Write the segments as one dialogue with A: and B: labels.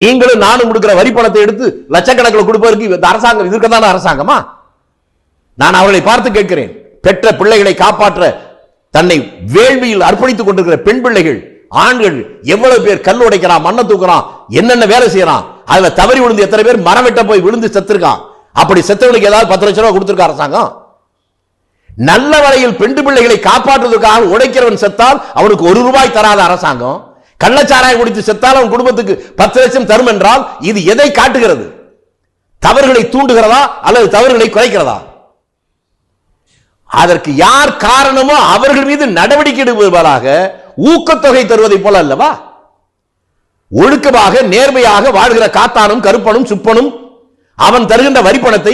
A: நீங்களும் நானும் கொடுக்கிற வரி பணத்தை எடுத்து லட்சக்கணக்கில் கொடுப்பதற்கு இந்த அரசாங்கம் இருக்கதான அரசாங்கமா? நான் அவர்களை பார்த்து கேட்கிறேன். பெற்ற பிள்ளைகளை காப்பாற்ற தன்னை வேள்வியில் அர்ப்பணித்துக் கொண்டிருக்கிற பெண் பிள்ளைகள், ஆண்கள் எவ்வளவு பேர் கல் உடைக்கிறான், மண்ணை தூக்குறான், என்னென்ன வேலை செய்யறான். அதுல தவறி விழுந்து எத்தனை பேர் மரம் வெட்ட போய் விழுந்து செத்துருக்கான். அப்படி செத்தவனுக்கு ஏதாவது 10 லட்சம் ரூபாய் கொடுத்திருக்க அரசாங்கம்? நல்ல வரையில் பெண் பிள்ளைகளை காப்பாற்றுவதற்காக உடைக்கிறவன் செத்தால் அவனுக்கு 1 ரூபாய் தராத அரசாங்கம், கள்ளச்சாராயம் குடித்து செத்தால் அவன் குடும்பத்துக்கு 10 லட்சம் தரும் என்றால் இது எதை காட்டுகிறது? தவறுகளை தூண்டுகிறதா அல்லது தவறுகளை குறைக்கிறதா? அதற்கு யார் காரணமோ அவர்கள் மீது நடவடிக்கை எடுப்பதாக ஊக்கத்தொகை தருவதை போல அல்லவா? ஒழுக்கமாக நேர்மையாக வாழ்கிற காத்தானும் கருப்பனும் சுப்பனும் அவன் தருகின்ற வரிப்பணத்தை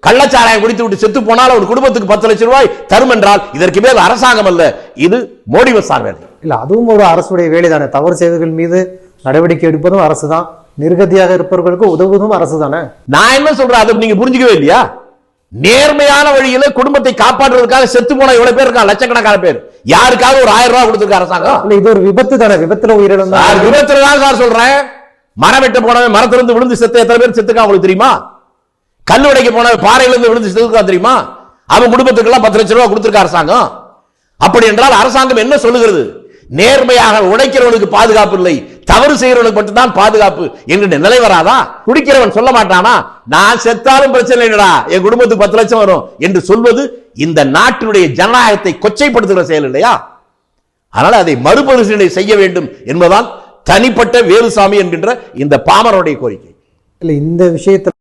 A: கள்ளச்சாராயம் குடித்து விட்டு செத்து போனால் அவன் குடும்பத்துக்கு 10 லட்சம் ரூபாய் தரும் என்றால் இதற்கு மேல் அரசாங்கம் அல்ல, இது மோடி மசான் வேலை.
B: இல்ல, அதுவும் ஒரு அரசுடைய வேலைதானே. தவறு செய்வர்கள் மீது நடவடிக்கை எடுப்பதும் அரசு தான், நிர்கதியாக இருப்பவர்களுக்கு உதவுவதும் அரசு தானே. நான் என்ன சொல்றேன், அதை நீங்க புரிஞ்சுக்கவே இல்லையா? நேர்மையான வழியில குடும்பத்தை காப்பாற்றுவதற்காக செத்து போன எவ்வளவு பேர் இருக்கா? லட்சக்கணக்கான பேர். யாருக்காவது ஒரு 1000 ரூபாய் கொடுத்திருக்க அரசாங்கம்? இது ஒரு விபத்து தானே. விபத்துல உயிரிழந்த விபத்துல தான் சார் சொல்றேன். மரம் வெட்ட போனவன் மரத்திலிருந்து விழுந்து செத்து எத்தனை பேர் செத்துக்கா உங்களுக்கு தெரியுமா? கல் உடைக்க போனவன் பாறையிலிருந்து விழுந்து செத்துக்கா தெரியுமா? அவன் குடும்பத்துக்கு எல்லாம் 10 லட்சம் ரூபாய் கொடுத்திருக்க அரசாங்கம். அப்படி என்றால் அரசாங்கம் என்ன சொல்லுகிறது? நேர்மையாக உடைக்கிறவனுக்கு பாதுகாப்பு இல்லை, தவறு செய்யறவனுக்கு மட்டும்தான் பாதுகாப்பு என்கிற நிலை வராதா? குடிக்கிறவன் சொல்ல மாட்டானா, நான் செத்தாலும் பிரச்சனை இல்லடா, என் குடும்பத்துக்கு 10 லட்சம் வரும் என்று சொல்வது இந்த நாட்டினுடைய ஜனநாயகத்தை கொச்சைப்படுத்துகிற செயல் இல்லையா? அதனால அதை மறுபரிசீலனை செய்ய வேண்டும் என்பதால் தனிப்பட்ட வேலுசாமி என்கின்ற இந்த பாமரனுடைய கோரிக்கை. இல்ல, இந்த விஷயத்தை